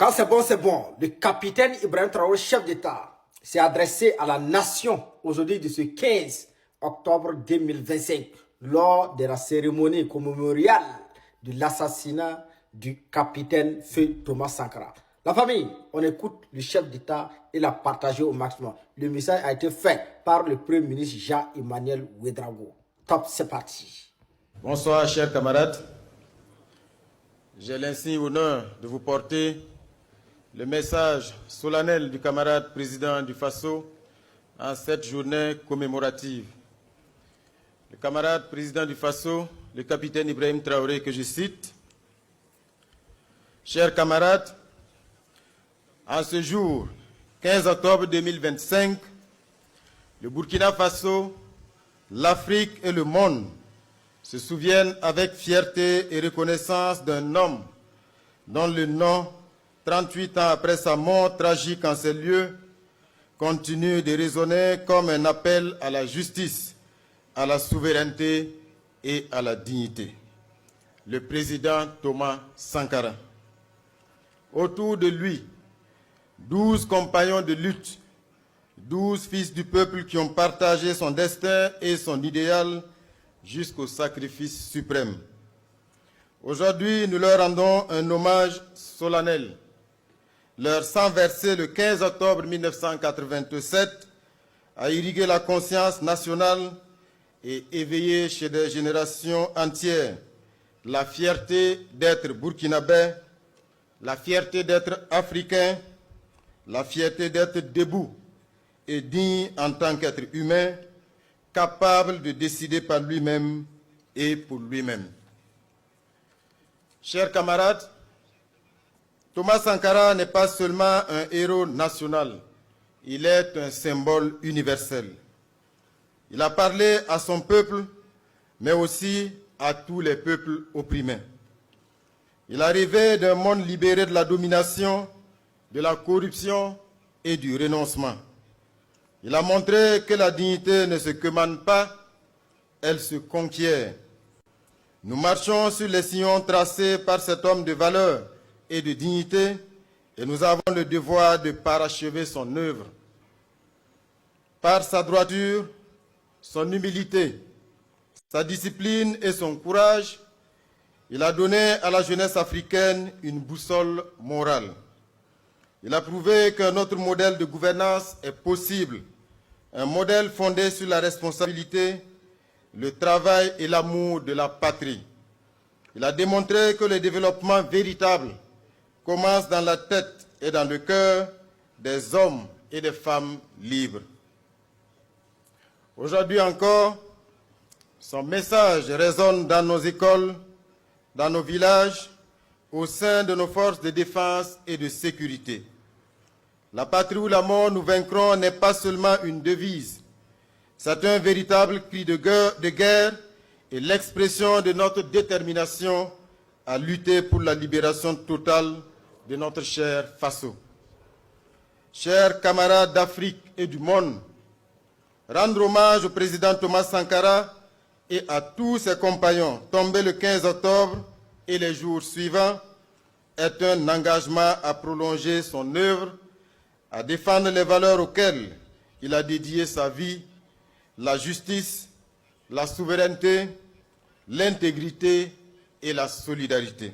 Quand c'est bon, c'est bon. Le capitaine Ibrahim Traoré, chef d'État, s'est adressé à la nation aujourd'hui de ce 15 octobre 2025 lors de la cérémonie commémoriale de l'assassinat du capitaine Feu Thomas Sankara. La famille, on écoute le chef d'État et l'a partagé au maximum. Le message a été fait par le Premier ministre Jean-Emmanuel Ouédraogo. Top, c'est parti. Bonsoir, chers camarades. J'ai l'insigne honneur de vous porter le message solennel du camarade président du Faso en cette journée commémorative. Le camarade président du Faso, le capitaine Ibrahim Traoré, que je cite. Chers camarades, en ce jour, 15 octobre 2025, le Burkina Faso, l'Afrique et le monde se souviennent avec fierté et reconnaissance d'un homme dont le nom, 38 ans après sa mort tragique en ces lieux, continue de résonner comme un appel à la justice, à la souveraineté et à la dignité. Le président Thomas Sankara. Autour de lui, 12 compagnons de lutte, 12 fils du peuple qui ont partagé son destin et son idéal jusqu'au sacrifice suprême. Aujourd'hui, nous leur rendons un hommage solennel. Leur sang versé le 15 octobre 1987 a irrigué la conscience nationale et éveillé chez des générations entières la fierté d'être burkinabé, la fierté d'être africain, la fierté d'être debout et digne en tant qu'être humain, capable de décider par lui-même et pour lui-même. Chers camarades, Thomas Sankara n'est pas seulement un héros national, il est un symbole universel. Il a parlé à son peuple, mais aussi à tous les peuples opprimés. Il a rêvé d'un monde libéré de la domination, de la corruption et du renoncement. Il a montré que la dignité ne se commande pas, elle se conquiert. Nous marchons sur les sillons tracés par cet homme de valeur et de dignité et nous avons le devoir de parachever son œuvre. Par sa droiture, son humilité, sa discipline et son courage, il a donné à la jeunesse africaine une boussole morale. Il a prouvé qu'un autre modèle de gouvernance est possible, un modèle fondé sur la responsabilité, le travail et l'amour de la patrie. Il a démontré que le développement véritable commence dans la tête et dans le cœur des hommes et des femmes libres. Aujourd'hui encore, son message résonne dans nos écoles, dans nos villages, au sein de nos forces de défense et de sécurité. La patrie ou la mort, nous vaincrons, n'est pas seulement une devise. C'est un véritable cri de guerre et l'expression de notre détermination à lutter pour la libération totale de notre cher Faso. Chers camarades d'Afrique et du monde, rendre hommage au président Thomas Sankara et à tous ses compagnons tombés le 15 octobre et les jours suivants est un engagement à prolonger son œuvre, à défendre les valeurs auxquelles il a dédié sa vie, la justice, la souveraineté, l'intégrité et la solidarité.